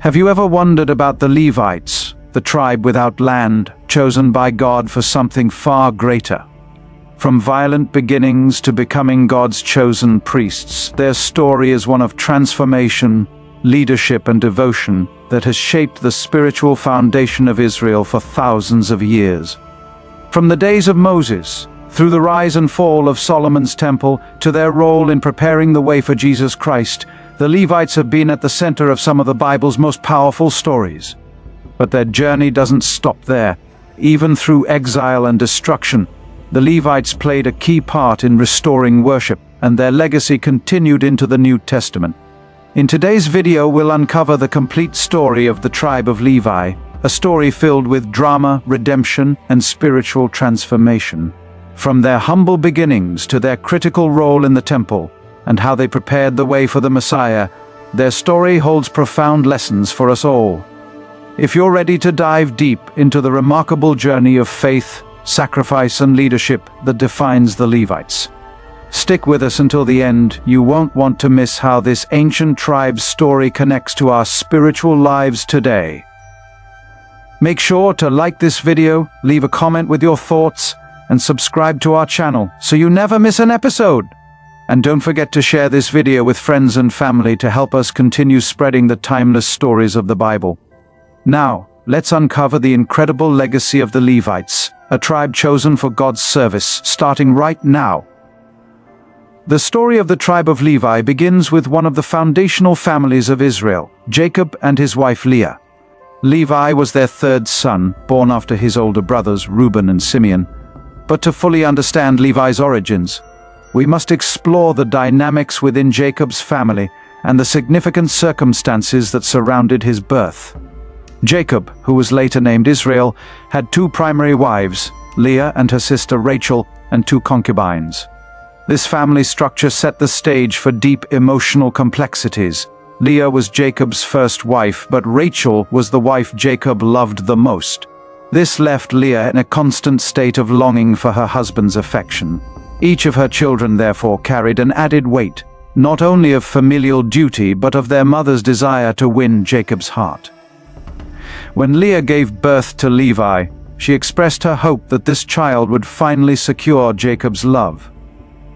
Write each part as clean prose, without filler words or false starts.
Have you ever wondered about the Levites, the tribe without land, chosen by God for something far greater? From violent beginnings to becoming God's chosen priests, their story is one of transformation, leadership, and devotion that has shaped the spiritual foundation of Israel for thousands of years. From the days of Moses, through the rise and fall of Solomon's temple, to their role in preparing the way for Jesus Christ, the Levites have been at the center of some of the Bible's most powerful stories. But their journey doesn't stop there. Even through exile and destruction, the Levites played a key part in restoring worship, and their legacy continued into the New Testament. In today's video, we'll uncover the complete story of the Tribe of Levi, a story filled with drama, redemption, and spiritual transformation. From their humble beginnings to their critical role in the temple, and how they prepared the way for the Messiah, their story holds profound lessons for us all. If you're ready to dive deep into the remarkable journey of faith, sacrifice, and leadership that defines the Levites, stick with us until the end. You won't want to miss how this ancient tribe's story connects to our spiritual lives today. Make sure to like this video, leave a comment with your thoughts, and subscribe to our channel so you never miss an episode. And don't forget to share this video with friends and family to help us continue spreading the timeless stories of the Bible. Now, let's uncover the incredible legacy of the Levites, a tribe chosen for God's service, starting right now. The story of the tribe of Levi begins with one of the foundational families of Israel, Jacob and his wife Leah. Levi was their third son, born after his older brothers Reuben and Simeon. But to fully understand Levi's origins, we must explore the dynamics within Jacob's family and the significant circumstances that surrounded his birth. Jacob, who was later named Israel, had two primary wives, Leah and her sister Rachel, and two concubines. This family structure set the stage for deep emotional complexities. Leah was Jacob's first wife, but Rachel was the wife Jacob loved the most. This left Leah in a constant state of longing for her husband's affection. Each of her children therefore carried an added weight, not only of familial duty but of their mother's desire to win Jacob's heart. When Leah gave birth to Levi, she expressed her hope that this child would finally secure Jacob's love.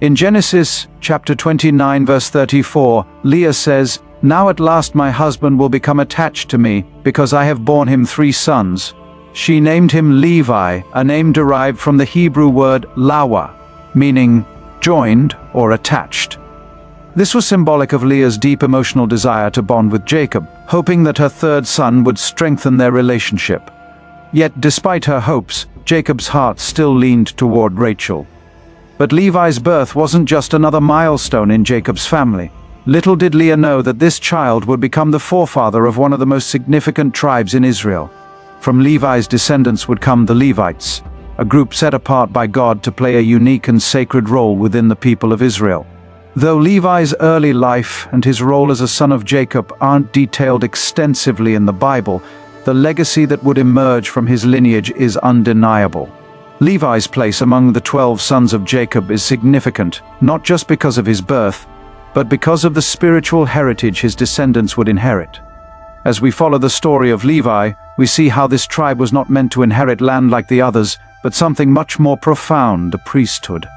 In Genesis chapter 29 verse 34, Leah says, "Now at last my husband will become attached to me, because I have borne him 3 sons." She named him Levi, a name derived from the Hebrew word lawa, meaning joined or attached. This was symbolic of Leah's deep emotional desire to bond with Jacob, hoping that her third son would strengthen their relationship. Yet, despite her hopes, Jacob's heart still leaned toward Rachel. But Levi's birth wasn't just another milestone in Jacob's family. Little did Leah know that this child would become the forefather of one of the most significant tribes in Israel. From Levi's descendants would come the Levites, a group set apart by God to play a unique and sacred role within the people of Israel. Though Levi's early life and his role as a son of Jacob aren't detailed extensively in the Bible, the legacy that would emerge from his lineage is undeniable. Levi's place among the 12 sons of Jacob is significant, not just because of his birth, but because of the spiritual heritage his descendants would inherit. As we follow the story of Levi, we see how this tribe was not meant to inherit land like the others, but something much more profound, the priesthood.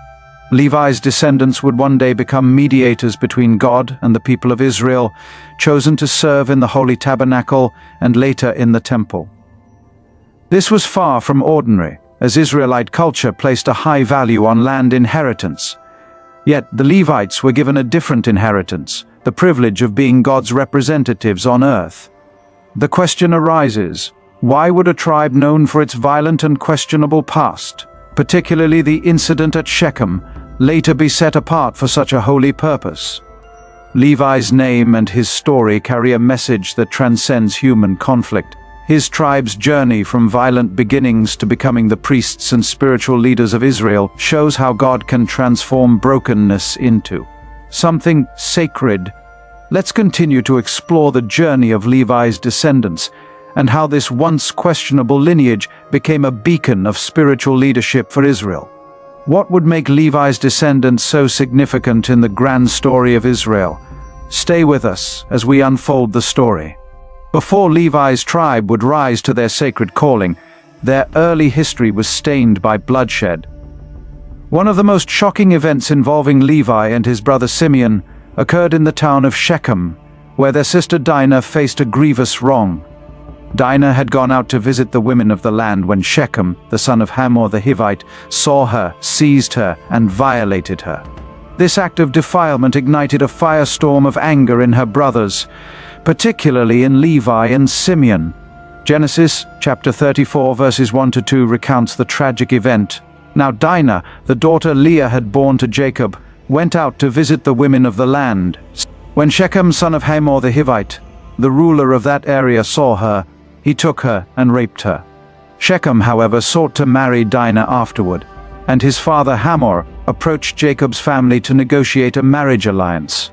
Levi's descendants would one day become mediators between God and the people of Israel, chosen to serve in the holy tabernacle and later in the temple. This was far from ordinary, as Israelite culture placed a high value on land inheritance. Yet the Levites were given a different inheritance, the privilege of being God's representatives on earth. The question arises, why would a tribe known for its violent and questionable past, particularly the incident at Shechem, later be set apart for such a holy purpose? Levi's name and his story carry a message that transcends human conflict. His tribe's journey from violent beginnings to becoming the priests and spiritual leaders of Israel shows how God can transform brokenness into something sacred. Let's continue to explore the journey of Levi's descendants and how this once questionable lineage became a beacon of spiritual leadership for Israel. What would make Levi's descendants so significant in the grand story of Israel? Stay with us as we unfold the story. Before Levi's tribe would rise to their sacred calling, their early history was stained by bloodshed. One of the most shocking events involving Levi and his brother Simeon occurred in the town of Shechem, where their sister Dinah faced a grievous wrong. Dinah had gone out to visit the women of the land when Shechem, the son of Hamor the Hivite, saw her, seized her, and violated her. This act of defilement ignited a firestorm of anger in her brothers, particularly in Levi and Simeon. Genesis chapter 34 verses 1-2 recounts the tragic event. Now Dinah, the daughter Leah had borne to Jacob, went out to visit the women of the land. When Shechem, son of Hamor the Hivite, the ruler of that area, saw her, he took her and raped her. Shechem, however, sought to marry Dinah afterward, and his father Hamor approached Jacob's family to negotiate a marriage alliance.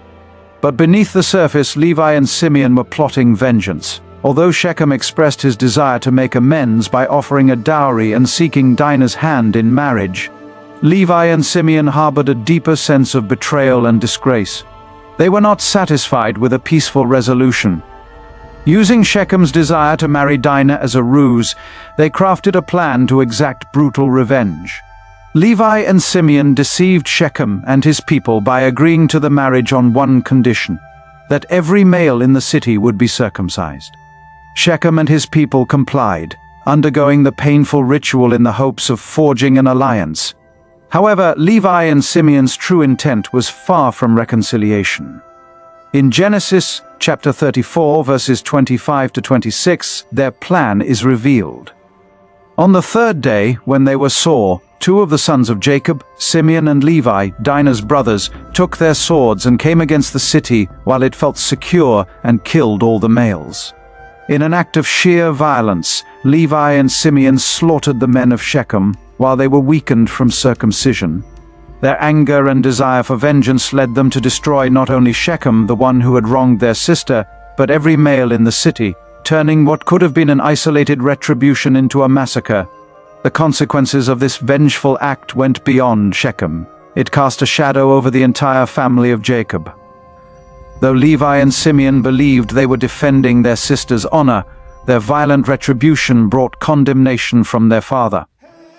But beneath the surface, Levi and Simeon were plotting vengeance. Although Shechem expressed his desire to make amends by offering a dowry and seeking Dinah's hand in marriage, Levi and Simeon harbored a deeper sense of betrayal and disgrace. They were not satisfied with a peaceful resolution. Using Shechem's desire to marry Dinah as a ruse, they crafted a plan to exact brutal revenge. Levi and Simeon deceived Shechem and his people by agreeing to the marriage on one condition: that every male in the city would be circumcised. Shechem and his people complied, undergoing the painful ritual in the hopes of forging an alliance. However, Levi and Simeon's true intent was far from reconciliation. In Genesis chapter 34 verses 25-26, their plan is revealed. On the third day, when they were sore, two of the sons of Jacob, Simeon and Levi, Dinah's brothers, took their swords and came against the city while it felt secure and killed all the males. In an act of sheer violence, Levi and Simeon slaughtered the men of Shechem while they were weakened from circumcision. Their anger and desire for vengeance led them to destroy not only Shechem, the one who had wronged their sister, but every male in the city, turning what could have been an isolated retribution into a massacre. The consequences of this vengeful act went beyond Shechem. It cast a shadow over the entire family of Jacob. Though Levi and Simeon believed they were defending their sister's honor, their violent retribution brought condemnation from their father.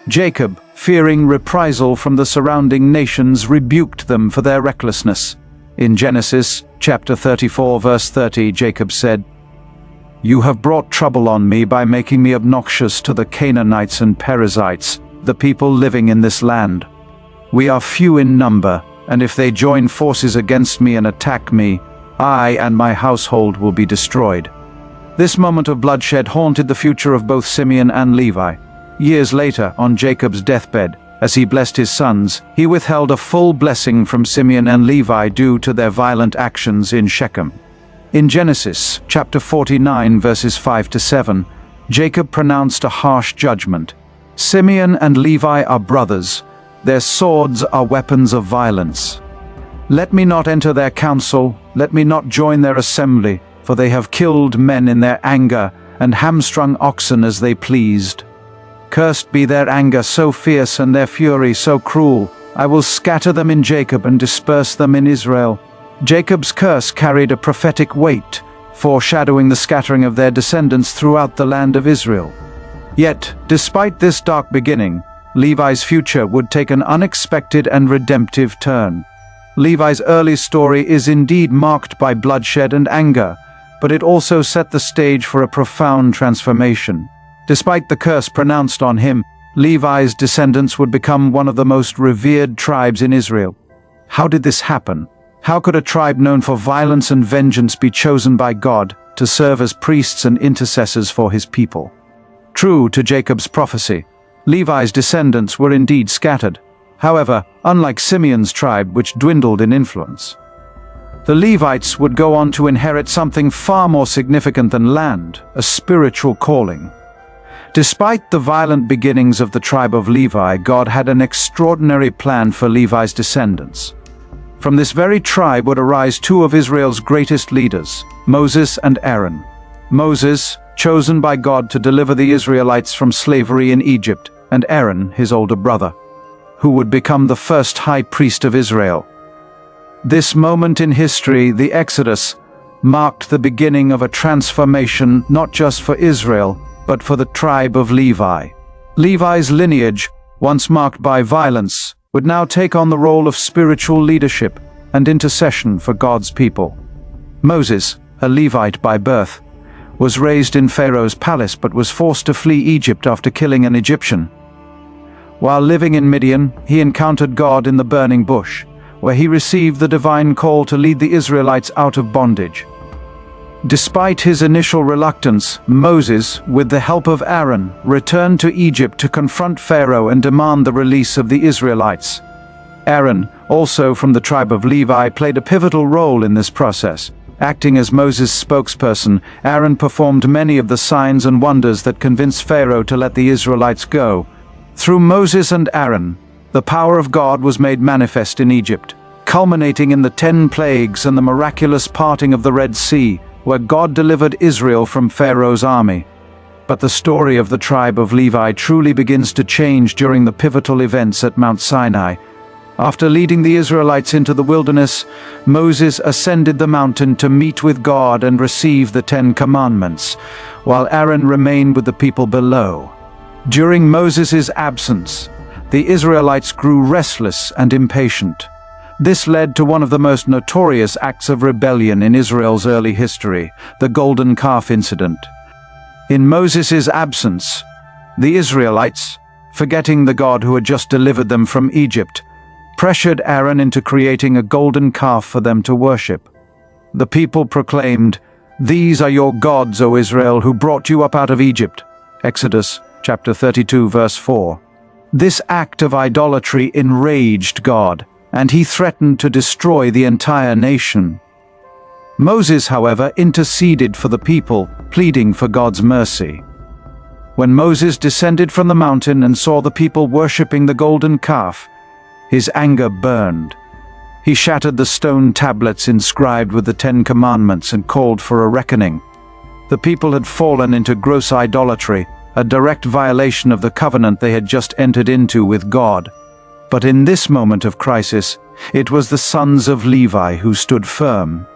Jacob, fearing reprisal from the surrounding nations, rebuked them for their recklessness. In Genesis chapter 34 verse 30, Jacob said, "You have brought trouble on me by making me obnoxious to the Canaanites and Perizzites, the people living in this land. We are few in number, and if they join forces against me and attack me, I and my household will be destroyed." This moment of bloodshed haunted the future of both Simeon and Levi. Years later, on Jacob's deathbed, as he blessed his sons, he withheld a full blessing from Simeon and Levi due to their violent actions in Shechem. In Genesis chapter 49 verses 5-7, Jacob pronounced a harsh judgment. "Simeon and Levi are brothers. Their swords are weapons of violence. Let me not enter their council, let me not join their assembly, for they have killed men in their anger and hamstrung oxen as they pleased. Cursed be their anger so fierce and their fury so cruel. I will scatter them in Jacob and disperse them in Israel." Jacob's curse carried a prophetic weight, foreshadowing the scattering of their descendants throughout the land of Israel. Yet, despite this dark beginning, Levi's future would take an unexpected and redemptive turn. Levi's early story is indeed marked by bloodshed and anger, but it also set the stage for a profound transformation. Despite the curse pronounced on him, Levi's descendants would become one of the most revered tribes in Israel. How did this happen? How could a tribe known for violence and vengeance be chosen by God to serve as priests and intercessors for his people? True to Jacob's prophecy, Levi's descendants were indeed scattered. However, unlike Simeon's tribe, which dwindled in influence, the Levites would go on to inherit something far more significant than land, a spiritual calling. Despite the violent beginnings of the tribe of Levi, God had an extraordinary plan for Levi's descendants. From this very tribe would arise two of Israel's greatest leaders, Moses and Aaron. Moses, chosen by God to deliver the Israelites from slavery in Egypt, and Aaron, his older brother, who would become the first high priest of Israel. This moment in history, the Exodus, marked the beginning of a transformation not just for Israel, but for the tribe of Levi. Levi's lineage, once marked by violence, would now take on the role of spiritual leadership and intercession for God's people. Moses, a Levite by birth, was raised in Pharaoh's palace but was forced to flee Egypt after killing an Egyptian. While living in Midian, he encountered God in the burning bush, where he received the divine call to lead the Israelites out of bondage. Despite his initial reluctance, Moses, with the help of Aaron, returned to Egypt to confront Pharaoh and demand the release of the Israelites. Aaron, also from the tribe of Levi, played a pivotal role in this process. Acting as Moses' spokesperson, Aaron performed many of the signs and wonders that convinced Pharaoh to let the Israelites go. Through Moses and Aaron, the power of God was made manifest in Egypt, culminating in the 10 plagues and the miraculous parting of the Red Sea, where God delivered Israel from Pharaoh's army. But the story of the tribe of Levi truly begins to change during the pivotal events at Mount Sinai. After leading the Israelites into the wilderness, Moses ascended the mountain to meet with God and receive the 10 Commandments, while Aaron remained with the people below. During Moses' absence, the Israelites grew restless and impatient. This led to one of the most notorious acts of rebellion in Israel's early history, the Golden Calf Incident. In Moses' absence, the Israelites, forgetting the God who had just delivered them from Egypt, pressured Aaron into creating a golden calf for them to worship. The people proclaimed, "These are your gods, O Israel, who brought you up out of Egypt." Exodus chapter 32, verse 4. This act of idolatry enraged God, and he threatened to destroy the entire nation. Moses, however, interceded for the people, pleading for God's mercy. When Moses descended from the mountain and saw the people worshipping the golden calf, his anger burned. He shattered the stone tablets inscribed with the 10 Commandments and called for a reckoning. The people had fallen into gross idolatry, a direct violation of the covenant they had just entered into with God. But in this moment of crisis, it was the sons of Levi who stood firm.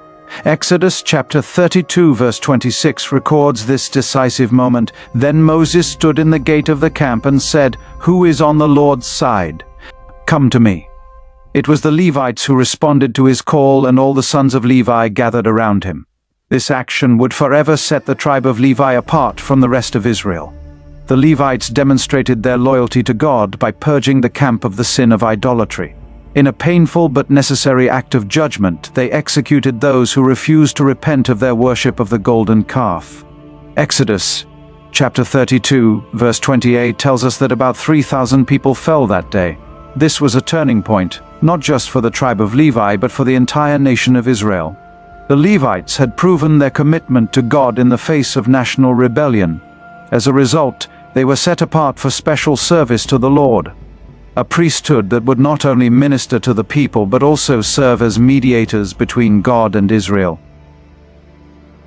Exodus chapter 32 verse 26 records this decisive moment. Then Moses stood in the gate of the camp and said, "Who is on the Lord's side? Come to me." It was the Levites who responded to his call, and all the sons of Levi gathered around him. This action would forever set the tribe of Levi apart from the rest of Israel. The Levites demonstrated their loyalty to God by purging the camp of the sin of idolatry. In a painful but necessary act of judgment, they executed those who refused to repent of their worship of the golden calf. Exodus chapter 32, verse 28 tells us that about 3,000 people fell that day. This was a turning point, not just for the tribe of Levi, but for the entire nation of Israel. The Levites had proven their commitment to God in the face of national rebellion. As a result, they were set apart for special service to the Lord, a priesthood that would not only minister to the people but also serve as mediators between God and Israel.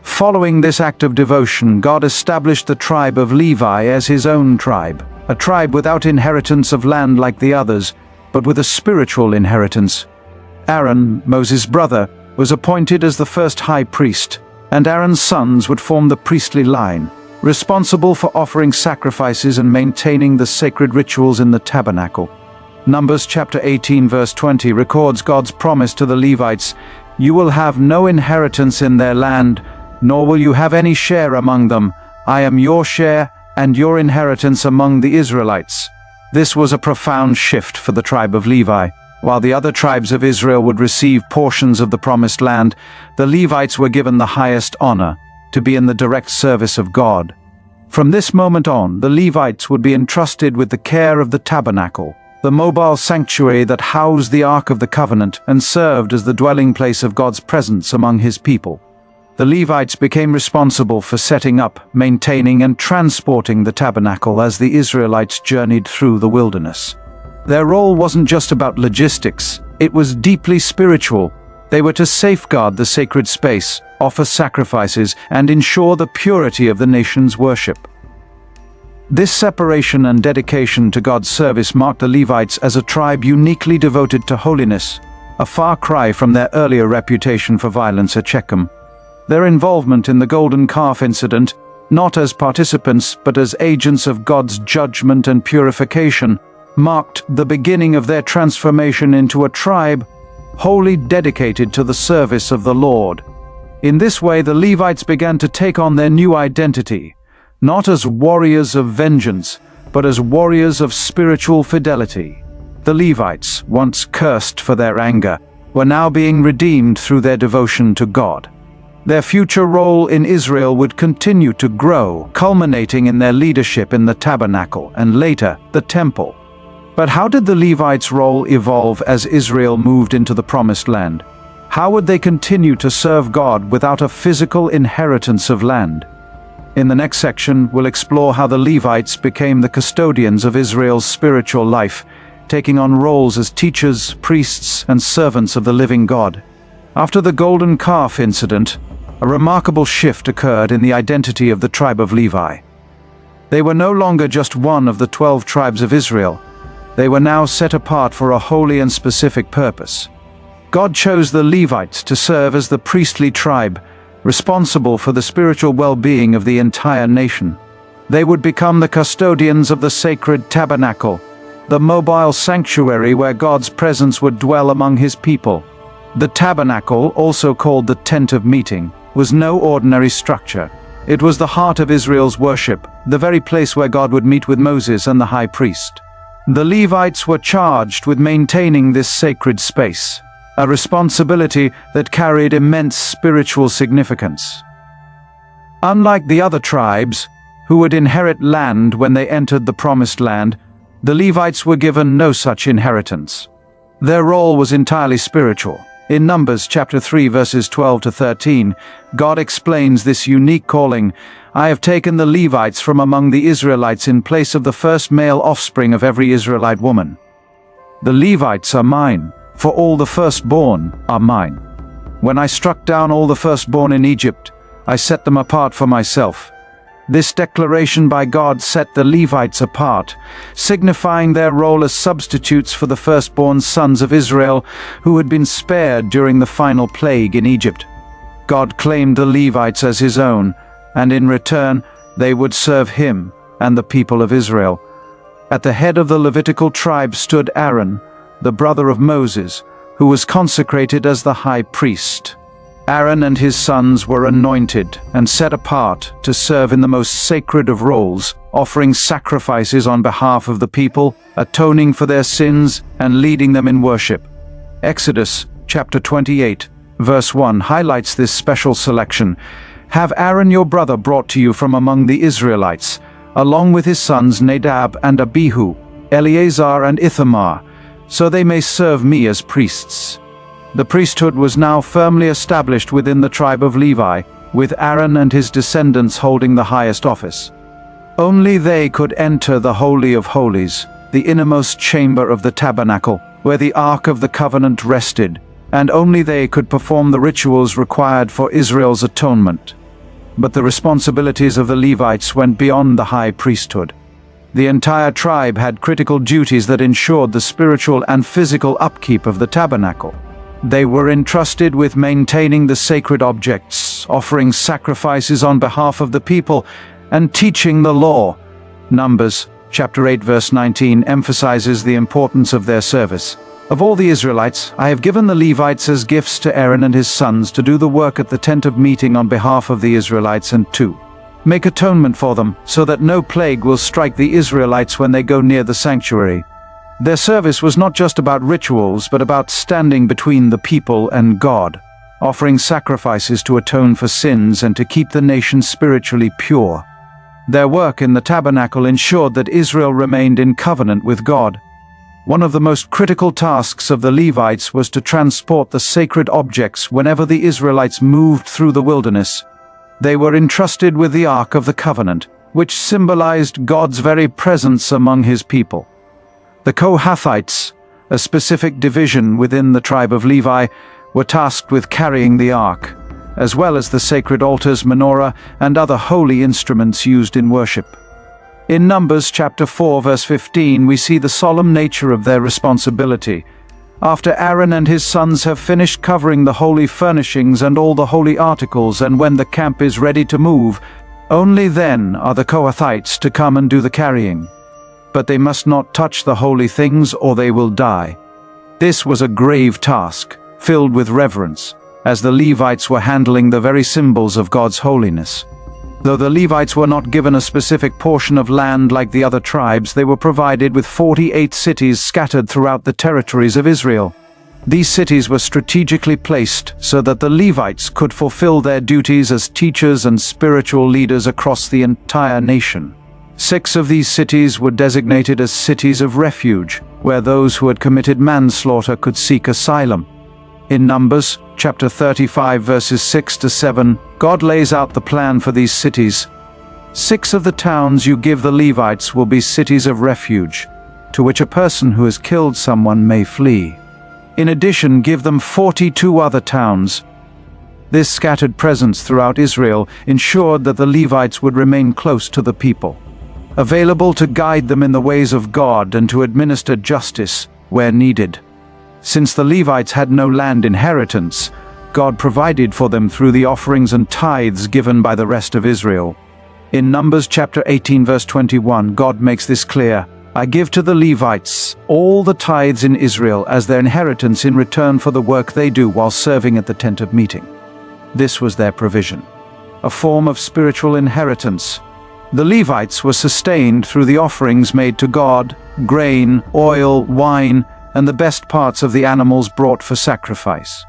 Following this act of devotion, God established the tribe of Levi as his own tribe, a tribe without inheritance of land like the others, but with a spiritual inheritance. Aaron, Moses' brother, was appointed as the first high priest, and Aaron's sons would form the priestly line, responsible for offering sacrifices and maintaining the sacred rituals in the tabernacle. Numbers chapter 18 verse 20 records God's promise to the Levites, "You will have no inheritance in their land, nor will you have any share among them. I am your share and your inheritance among the Israelites." This was a profound shift for the tribe of Levi. While the other tribes of Israel would receive portions of the promised land, the Levites were given the highest honor, to be in the direct service of God. From this moment on, the Levites would be entrusted with the care of the tabernacle, the mobile sanctuary that housed the Ark of the Covenant and served as the dwelling place of God's presence among his people. The Levites became responsible for setting up, maintaining, and transporting the tabernacle as the Israelites journeyed through the wilderness. Their role wasn't just about logistics, it was deeply spiritual. They were to safeguard the sacred space, offer sacrifices, and ensure the purity of the nation's worship. This separation and dedication to God's service marked the Levites as a tribe uniquely devoted to holiness, a far cry from their earlier reputation for violence at Shechem. Their involvement in the golden calf incident, not as participants but as agents of God's judgment and purification, marked the beginning of their transformation into a tribe wholly dedicated to the service of the Lord. In this way, the Levites began to take on their new identity, not as warriors of vengeance, but as warriors of spiritual fidelity. The Levites, once cursed for their anger, were now being redeemed through their devotion to God. Their future role in Israel would continue to grow, culminating in their leadership in the Tabernacle and later the Temple. But how did the Levites' role evolve as Israel moved into the Promised Land? How would they continue to serve God without a physical inheritance of land? In the next section, we'll explore how the Levites became the custodians of Israel's spiritual life, taking on roles as teachers, priests, and servants of the living God. After the golden calf incident, a remarkable shift occurred in the identity of the tribe of Levi. They were no longer just one of the 12 tribes of Israel. They were now set apart for a holy and specific purpose. God chose the Levites to serve as the priestly tribe, responsible for the spiritual well-being of the entire nation. They would become the custodians of the sacred tabernacle, the mobile sanctuary where God's presence would dwell among His people. The tabernacle, also called the tent of meeting, was no ordinary structure. It was the heart of Israel's worship, the very place where God would meet with Moses and the high priest. The Levites were charged with maintaining this sacred space, a responsibility that carried immense spiritual significance. Unlike the other tribes, who would inherit land when they entered the Promised Land, the Levites were given no such inheritance. Their role was entirely spiritual. In Numbers chapter 3 verses 12 to 13, God explains this unique calling. I have taken the Levites from among the Israelites in place of the first male offspring of every Israelite woman. The Levites are mine, for all the firstborn are mine. When I struck down all the firstborn in Egypt, I set them apart for myself. This declaration by God set the Levites apart, signifying their role as substitutes for the firstborn sons of Israel who had been spared during the final plague in Egypt. God claimed the Levites as His own, and in return they would serve Him and the people of Israel. At the head of the Levitical tribe stood Aaron, the brother of Moses, who was consecrated as the high priest. Aaron and his sons were anointed and set apart to serve in the most sacred of roles, offering sacrifices on behalf of the people, atoning for their sins, and leading them in worship. Exodus chapter 28, verse 1 highlights this special selection. Have Aaron your brother brought to you from among the Israelites, along with his sons Nadab and Abihu, Eleazar and Ithamar, so they may serve me as priests. The priesthood was now firmly established within the tribe of Levi, with Aaron and his descendants holding the highest office. Only they could enter the Holy of Holies, the innermost chamber of the tabernacle, where the Ark of the Covenant rested, and only they could perform the rituals required for Israel's atonement. But the responsibilities of the Levites went beyond the high priesthood. The entire tribe had critical duties that ensured the spiritual and physical upkeep of the tabernacle. They were entrusted with maintaining the sacred objects, offering sacrifices on behalf of the people, and teaching the law. Numbers chapter 8 verse 19 emphasizes the importance of their service. Of all the Israelites, I have given the Levites as gifts to Aaron and his sons to do the work at the tent of meeting on behalf of the Israelites and to make atonement for them, so that no plague will strike the Israelites when they go near the sanctuary. Their service was not just about rituals, but about standing between the people and God, offering sacrifices to atone for sins and to keep the nation spiritually pure. Their work in the tabernacle ensured that Israel remained in covenant with God. One of the most critical tasks of the Levites was to transport the sacred objects whenever the Israelites moved through the wilderness. They were entrusted with the Ark of the Covenant, which symbolized God's very presence among His people. The Kohathites, a specific division within the tribe of Levi, were tasked with carrying the ark, as well as the sacred altars, menorah, and other holy instruments used in worship. In Numbers chapter 4 verse 15 we see the solemn nature of their responsibility. After Aaron and his sons have finished covering the holy furnishings and all the holy articles, and when the camp is ready to move, only then are the Kohathites to come and do the carrying. But they must not touch the holy things, or they will die. This was a grave task, filled with reverence, as the Levites were handling the very symbols of God's holiness. Though the Levites were not given a specific portion of land like the other tribes, they were provided with 48 cities scattered throughout the territories of Israel. These cities were strategically placed so that the Levites could fulfill their duties as teachers and spiritual leaders across the entire nation. 6 of these cities were designated as cities of refuge, where those who had committed manslaughter could seek asylum. In Numbers, chapter 35, verses 6-7, God lays out the plan for these cities. 6 of the towns you give the Levites will be cities of refuge, to which a person who has killed someone may flee. In addition, give them 42 other towns. This scattered presence throughout Israel ensured that the Levites would remain close to the people, available to guide them in the ways of God and to administer justice where needed. Since the Levites had no land inheritance, God provided for them through the offerings and tithes given by the rest of Israel. In Numbers chapter 18 verse 21, God makes this clear: I give to the Levites all the tithes in Israel as their inheritance in return for the work they do while serving at the tent of meeting. This was their provision, a form of spiritual inheritance. The Levites were sustained through the offerings made to God, grain, oil, wine, and the best parts of the animals brought for sacrifice.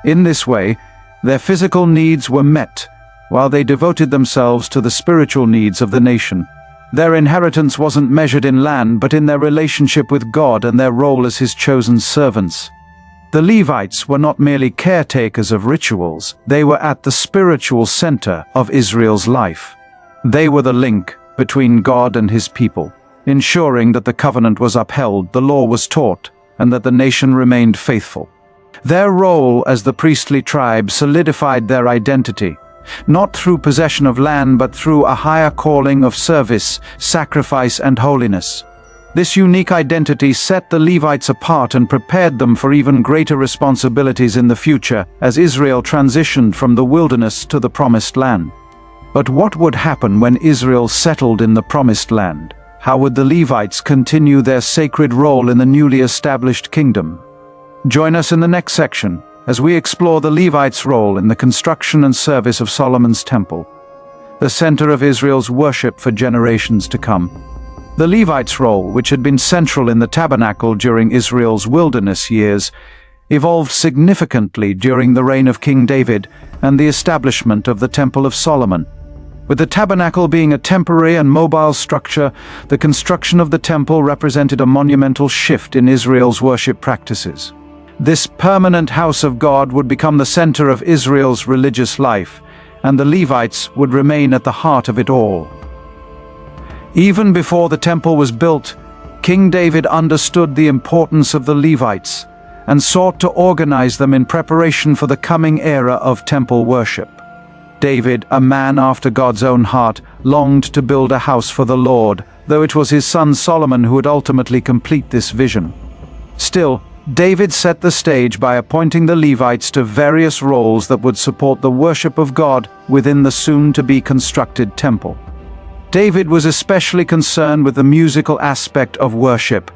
In this way, their physical needs were met, while they devoted themselves to the spiritual needs of the nation. Their inheritance wasn't measured in land, but in their relationship with God and their role as His chosen servants. The Levites were not merely caretakers of rituals, they were at the spiritual center of Israel's life. They were the link between God and His people, ensuring that the covenant was upheld, the law was taught, and that the nation remained faithful. Their role as the priestly tribe solidified their identity, not through possession of land, but through a higher calling of service, sacrifice, and holiness. This unique identity set the Levites apart and prepared them for even greater responsibilities in the future as Israel transitioned from the wilderness to the Promised Land. But what would happen when Israel settled in the Promised Land? How would the Levites continue their sacred role in the newly established kingdom? Join us in the next section as we explore the Levites' role in the construction and service of Solomon's temple, the center of Israel's worship for generations to come. The Levites' role, which had been central in the tabernacle during Israel's wilderness years, evolved significantly during the reign of King David and the establishment of the Temple of Solomon. With the tabernacle being a temporary and mobile structure, the construction of the temple represented a monumental shift in Israel's worship practices. This permanent house of God would become the center of Israel's religious life, and the Levites would remain at the heart of it all. Even before the temple was built, King David understood the importance of the Levites and sought to organize them in preparation for the coming era of temple worship. David, a man after God's own heart, longed to build a house for the Lord, though it was his son Solomon who would ultimately complete this vision. Still, David set the stage by appointing the Levites to various roles that would support the worship of God within the soon-to-be constructed temple. David was especially concerned with the musical aspect of worship.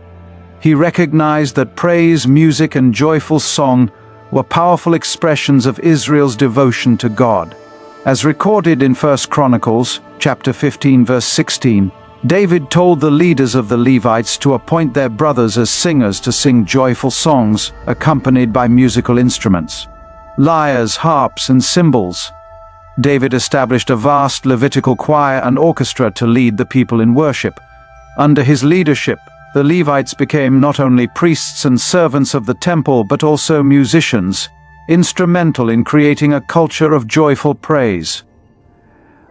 He recognized that praise, music, and joyful song were powerful expressions of Israel's devotion to God. As recorded in 1 Chronicles, chapter 15, verse 16, David told the leaders of the Levites to appoint their brothers as singers to sing joyful songs accompanied by musical instruments, lyres, harps, and cymbals. David established a vast Levitical choir and orchestra to lead the people in worship. Under his leadership, the Levites became not only priests and servants of the temple, but also musicians, instrumental in creating a culture of joyful praise.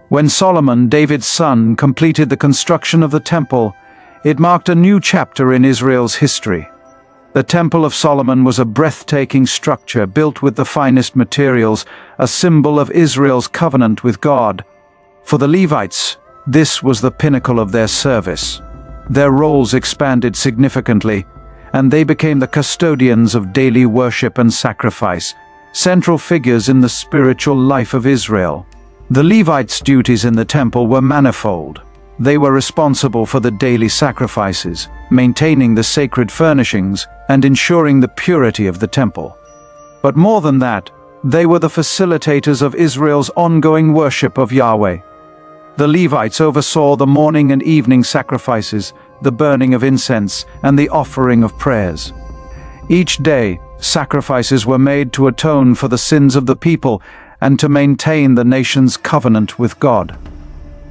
When Solomon, David's son, completed the construction of the temple, it marked a new chapter in Israel's history. The Temple of Solomon was a breathtaking structure built with the finest materials, a symbol of Israel's covenant with God. For the Levites, this was the pinnacle of their service. Their roles expanded significantly, and they became the custodians of daily worship and sacrifice, central figures in the spiritual life of Israel. The Levites' duties in the temple were manifold. They were responsible for the daily sacrifices, maintaining the sacred furnishings, and ensuring the purity of the temple. But more than that, they were the facilitators of Israel's ongoing worship of Yahweh. The Levites oversaw the morning and evening sacrifices, the burning of incense, and the offering of prayers. Each day, sacrifices were made to atone for the sins of the people and to maintain the nation's covenant with God.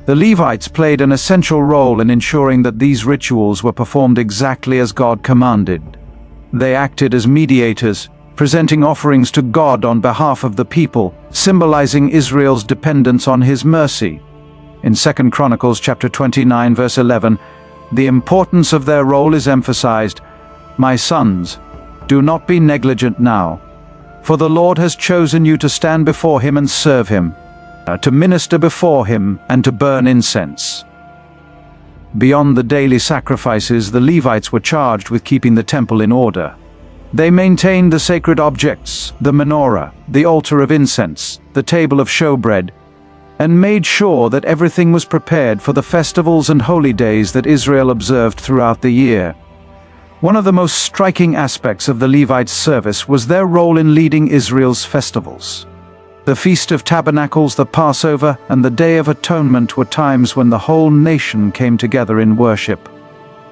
The Levites played an essential role in ensuring that these rituals were performed exactly as God commanded. They acted as mediators, presenting offerings to God on behalf of the people, symbolizing Israel's dependence on His mercy. In 2 Chronicles chapter 29 verse 11, the importance of their role is emphasized. "My sons, do not be negligent now, for the Lord has chosen you to stand before Him and serve Him, to minister before Him and to burn incense." Beyond the daily sacrifices, the Levites were charged with keeping the temple in order. They maintained the sacred objects, the menorah, the altar of incense, the table of showbread, and made sure that everything was prepared for the festivals and holy days that Israel observed throughout the year. One of the most striking aspects of the Levites' service was their role in leading Israel's festivals. The Feast of Tabernacles, the Passover, and the Day of Atonement were times when the whole nation came together in worship.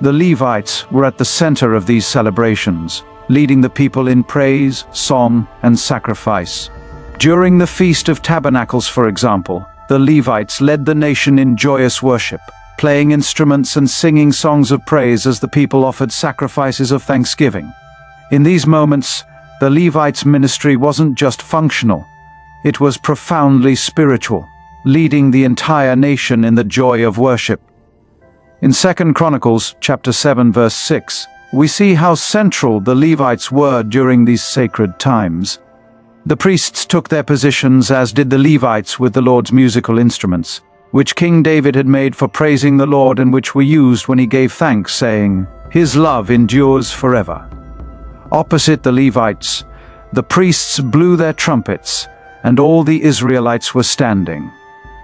The Levites were at the center of these celebrations, leading the people in praise, song, and sacrifice. During the Feast of Tabernacles, for example, the Levites led the nation in joyous worship, playing instruments and singing songs of praise as the people offered sacrifices of thanksgiving. In these moments, the Levites' ministry wasn't just functional, it was profoundly spiritual, leading the entire nation in the joy of worship. In 2 Chronicles chapter 7 verse 6, we see how central the Levites were during these sacred times. The priests took their positions, as did the Levites, with the Lord's musical instruments, which King David had made for praising the Lord and which were used when he gave thanks, saying, "His love endures forever." Opposite the Levites, the priests blew their trumpets, and all the Israelites were standing.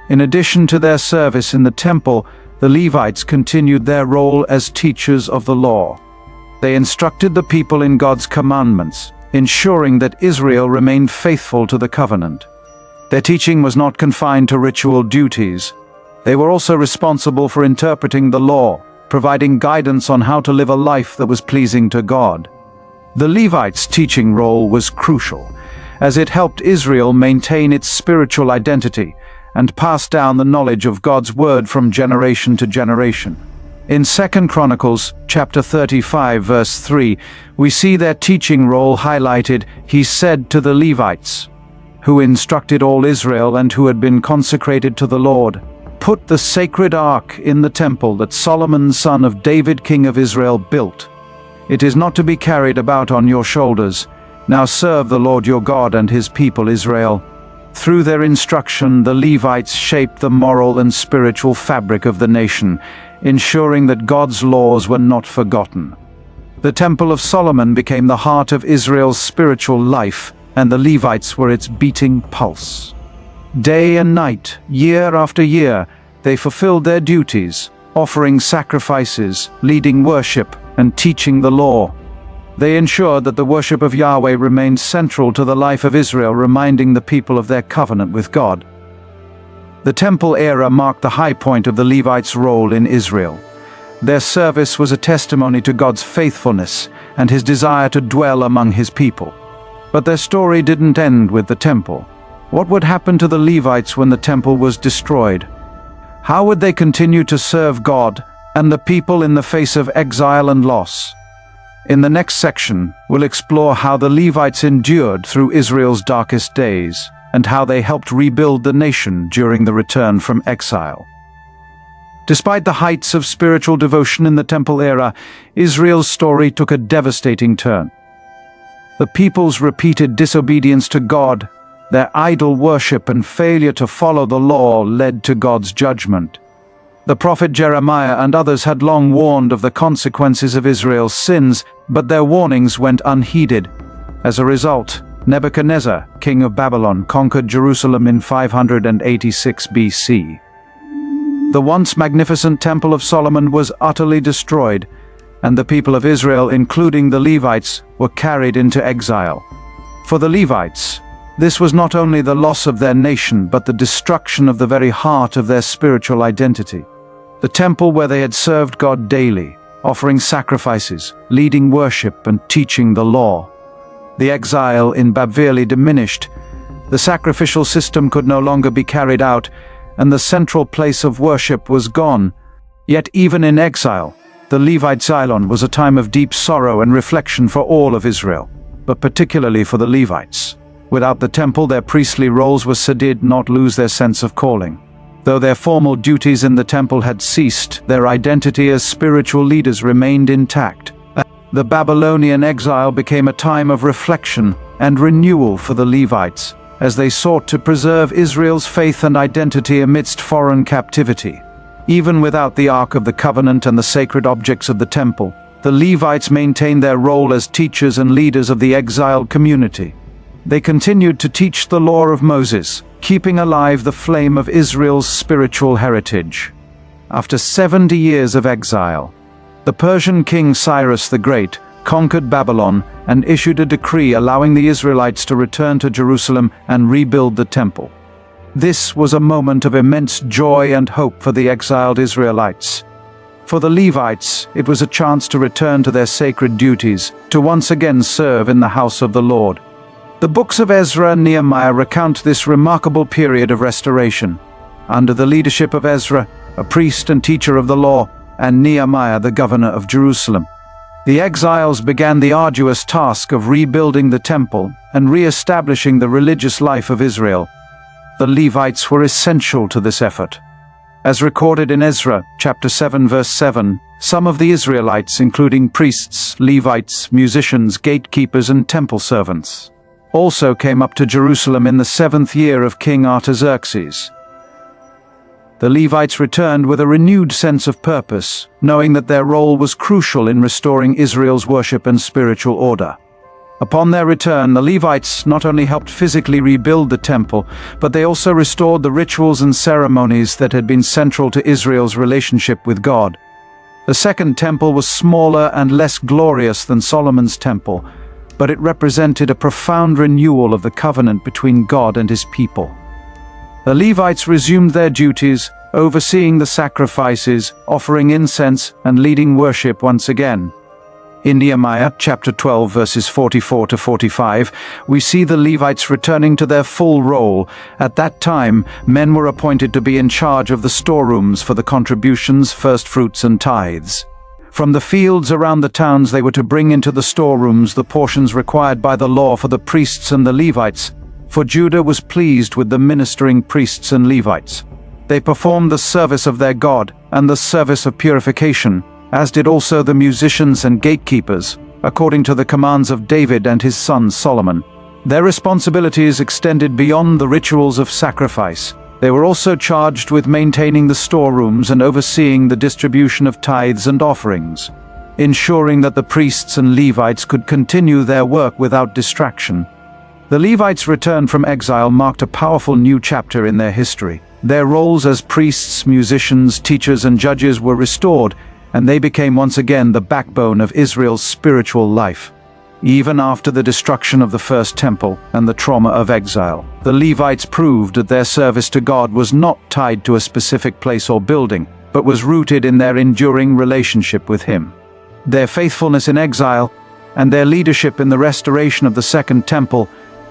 In addition to their service in the temple, the Levites continued their role as teachers of the law. They instructed the people in God's commandments, ensuring that Israel remained faithful to the covenant. Their teaching was not confined to ritual duties. They were also responsible for interpreting the law, providing guidance on how to live a life that was pleasing to God. The Levites' teaching role was crucial, as it helped Israel maintain its spiritual identity and pass down the knowledge of God's word from generation to generation. In 2 Chronicles chapter 35 verse 3, we see their teaching role highlighted. "He said to the Levites, who instructed all Israel and who had been consecrated to the Lord, 'Put the sacred ark in the temple that Solomon son of David king of Israel built. It is not to be carried about on your shoulders. Now serve the Lord your God and His people Israel.'" Through their instruction, the Levites shaped the moral and spiritual fabric of the nation, ensuring that God's laws were not forgotten. The Temple of Solomon became the heart of Israel's spiritual life, and the Levites were its beating pulse. Day and night, year after year, they fulfilled their duties, offering sacrifices, leading worship, and teaching the law. They ensured that the worship of Yahweh remained central to the life of Israel, reminding the people of their covenant with God. The Temple era marked the high point of the Levites' role in Israel. Their service was a testimony to God's faithfulness and His desire to dwell among His people. But their story didn't end with the temple. What would happen to the Levites when the temple was destroyed? How would they continue to serve God and the people in the face of exile and loss? In the next section, we'll explore how the Levites endured through Israel's darkest days and how they helped rebuild the nation during the return from exile. Despite the heights of spiritual devotion in the temple era, Israel's story took a devastating turn. The people's repeated disobedience to God, their idol worship and failure to follow the law led to God's judgment. The prophet Jeremiah and others had long warned of the consequences of Israel's sins, but their warnings went unheeded. As a result, Nebuchadnezzar, king of Babylon, conquered Jerusalem in 586 BC. The once magnificent Temple of Solomon was utterly destroyed, and the people of Israel, including the Levites, were carried into exile. For the Levites, this was not only the loss of their nation, but the destruction of the very heart of their spiritual identity. The temple where they had served God daily, offering sacrifices, leading worship, and teaching the law. The exile in Babylon diminished. The sacrificial system could no longer be carried out, and the central place of worship was gone. Yet even in exile, the Levite Zion was a time of deep sorrow and reflection for all of Israel, but particularly for the Levites. Without the temple, their priestly roles did not lose their sense of calling. Though their formal duties in the temple had ceased, their identity as spiritual leaders remained intact. The Babylonian exile became a time of reflection and renewal for the Levites, as they sought to preserve Israel's faith and identity amidst foreign captivity. Even without the Ark of the Covenant and the sacred objects of the temple, the Levites maintained their role as teachers and leaders of the exiled community. They continued to teach the law of Moses, keeping alive the flame of Israel's spiritual heritage. After 70 years of exile, the Persian king Cyrus the Great conquered Babylon and issued a decree allowing the Israelites to return to Jerusalem and rebuild the temple. This was a moment of immense joy and hope for the exiled Israelites. For the Levites, it was a chance to return to their sacred duties, to once again serve in the house of the Lord. The books of Ezra and Nehemiah recount this remarkable period of restoration. Under the leadership of Ezra, a priest and teacher of the law, and Nehemiah, the governor of Jerusalem, the exiles began the arduous task of rebuilding the temple and re-establishing the religious life of Israel. The Levites were essential to this effort. As recorded in Ezra, chapter 7, verse 7, some of the Israelites, including priests, Levites, musicians, gatekeepers, and temple servants, also came up to Jerusalem in the 7th year of King Artaxerxes. The Levites returned with a renewed sense of purpose, knowing that their role was crucial in restoring Israel's worship and spiritual order. Upon their return, the Levites not only helped physically rebuild the temple, but they also restored the rituals and ceremonies that had been central to Israel's relationship with God. The second temple was smaller and less glorious than Solomon's temple, but it represented a profound renewal of the covenant between God and his people. The Levites resumed their duties, overseeing the sacrifices, offering incense, and leading worship once again. In Nehemiah chapter 12 verses 44 to 45, we see the Levites returning to their full role. At that time, men were appointed to be in charge of the storerooms for the contributions, first fruits, and tithes. From the fields around the towns they were to bring into the storerooms the portions required by the law for the priests and the Levites, for Judah was pleased with the ministering priests and Levites. They performed the service of their God and the service of purification, as did also the musicians and gatekeepers, according to the commands of David and his son Solomon. Their responsibilities extended beyond the rituals of sacrifice. They were also charged with maintaining the storerooms and overseeing the distribution of tithes and offerings, ensuring that the priests and Levites could continue their work without distraction. The Levites' return from exile marked a powerful new chapter in their history. Their roles as priests, musicians, teachers, and judges were restored, and they became once again the backbone of Israel's spiritual life. Even after the destruction of the first temple and the trauma of exile, the Levites proved that their service to God was not tied to a specific place or building, but was rooted in their enduring relationship with Him. Their faithfulness in exile and their leadership in the restoration of the Second Temple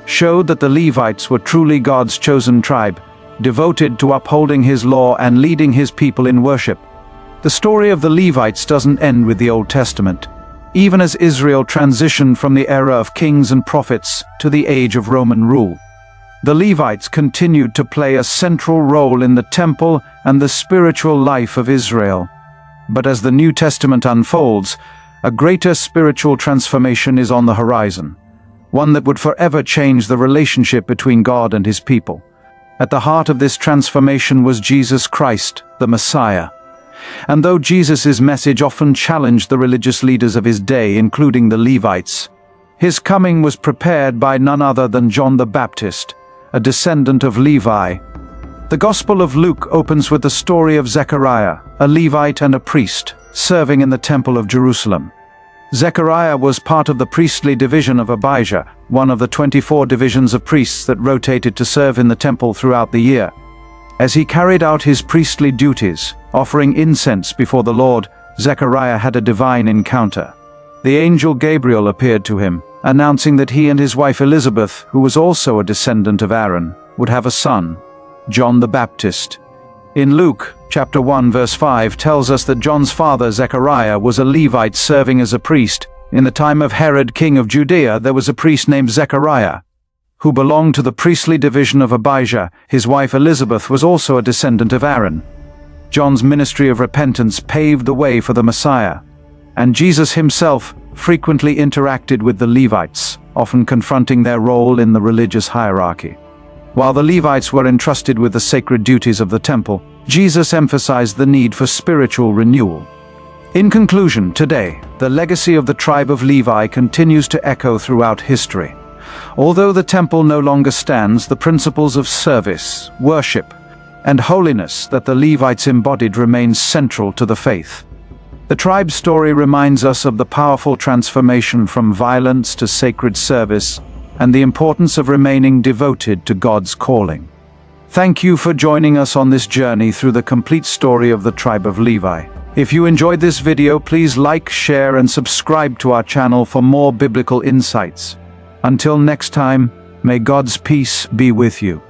showed that the Levites were truly God's chosen tribe, devoted to upholding His law and leading His people in worship. The story of the Levites doesn't end with the Old Testament. Even as Israel transitioned from the era of kings and prophets to the age of Roman rule, the Levites continued to play a central role in the temple and the spiritual life of Israel. But as the New Testament unfolds, a greater spiritual transformation is on the horizon, one that would forever change the relationship between God and His people. At the heart of this transformation was Jesus Christ, the Messiah, And though Jesus' message often challenged the religious leaders of his day, including the Levites, his coming was prepared by none other than John the Baptist, a descendant of Levi. The Gospel of Luke opens with the story of Zechariah, a Levite and a priest, serving in the Temple of Jerusalem. Zechariah was part of the priestly division of Abijah, one of the 24 divisions of priests that rotated to serve in the temple throughout the year. As he carried out his priestly duties, offering incense before the Lord, Zechariah had a divine encounter. The angel Gabriel appeared to him, announcing that he and his wife Elizabeth, who was also a descendant of Aaron, would have a son, John the Baptist. In Luke, chapter 1 verse 5 tells us that John's father Zechariah was a Levite serving as a priest. In the time of Herod, king of Judea, there was a priest named Zechariah, who belonged to the priestly division of Abijah. His wife Elizabeth was also a descendant of Aaron. John's ministry of repentance paved the way for the Messiah, and Jesus himself frequently interacted with the Levites, often confronting their role in the religious hierarchy. While the Levites were entrusted with the sacred duties of the temple, Jesus emphasized the need for spiritual renewal. In conclusion, today, the legacy of the tribe of Levi continues to echo throughout history. Although the temple no longer stands, the principles of service, worship, and holiness that the Levites embodied remain central to the faith. The tribe's story reminds us of the powerful transformation from violence to sacred service, and the importance of remaining devoted to God's calling. Thank you for joining us on this journey through the complete story of the tribe of Levi. If you enjoyed this video, please like, share, and subscribe to our channel for more biblical insights. Until next time, may God's peace be with you.